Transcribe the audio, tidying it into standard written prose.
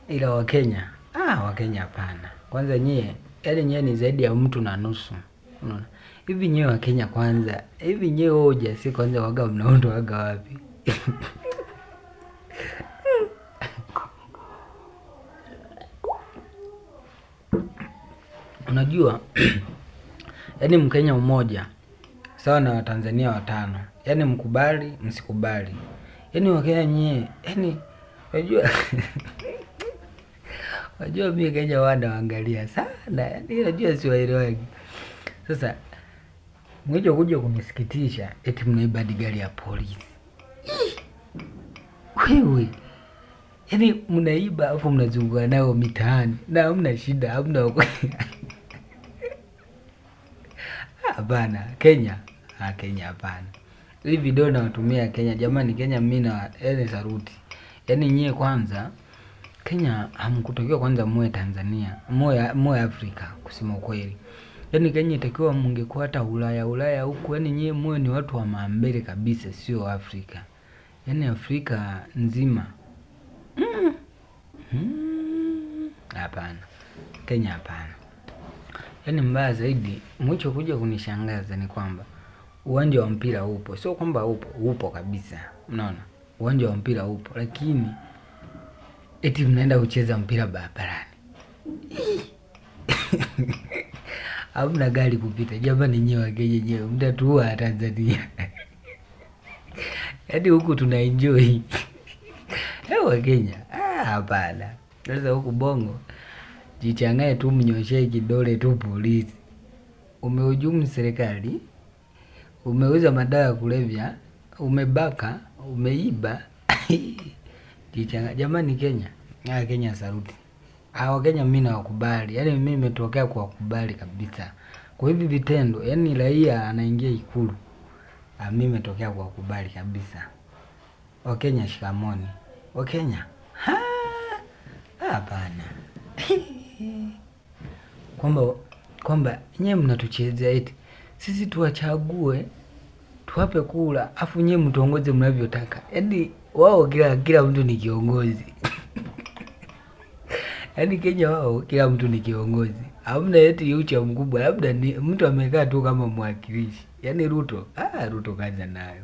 Ila Wakenya, Wakenya hapana. Kwanza nyie, yaani nyie ni zaidi ya mtu na nusu. Unaona? Hivi nyie Wakenya kwanza, hivi nyie hoja si kwanza waga mnaondo waga wapi? Unajua, yaani Mkenya mmoja sawa na Watanzania 5. Yaani mkubali, msikubali. Yaani Wakenya nyie, yaani unajua unajua mimi Kenya wanaangalia sana. Yaani unajua siwaelewagi. Sasa mwicho kuja kunisikitisha eti mnaiba gari ya polisi. Wewe. Yaani mnaiba hapo mnazunguka nao mitaani na hamna shida, hamna hapana, Kenya. Kenya hapana. Hii video nawatumia Kenya. Jamani Kenya mimi na saluti. Yaani nyie kwanza Kenya hamkutakiwa kwanza muwe Tanzania, muwe Afrika kusema ukweli. Yaani Kenya itakiwa mngekuwa hata Ulaya huku. Yaani nyie muwe ni watu wa maambele kabisa, sio Afrika. Yaani Afrika nzima. Hapana. Kenya hapana. Yaani mbaya zaidi, mwicho kuja kunishangaza ni kwamba uwanja wa mpira upo. Sio kwamba upo kabisa. Unaona? Uwanja wa mpira upo, lakini eti mnaenda kucheza mpira barabarani. Hamna gari kupita. Jamani nyewe Wakenya nyewe mtatuua Tanzania. Yaani huku tuna enjoy. Wakenya. Hapana. Sasa huku Bongo jichangae tu, mnyoshee kidole tu polisi. Umehujumu serikali, umeuza madawa ya kulevya, umebaka, umeiba. Jichangae. Jamani Kenya. Kenya saluti. Wakenya mimi nawakubali. Yaani mimi nimetokea kuwakubali kabisa. Kwa hivi vitendo, yaani raia anaingia Ikulu. Mimi nimetokea kuwakubali kabisa. Wakenya shikamoni. Wakenya. Hapana. Kwamba nyewe mnatuchezea eti sisi tuwachague, tuwape kula, afu nyewe mtuongoze mnavyotaka. Yaani wao kila mtu ni kiongozi. Yaani Kenya wao kila mtu ni kiongozi. Hamna eti ucha mkubwa, labda ni mtu amekaa tu kama mwakilishi. Yaani Ruto, Ruto kaza nayo.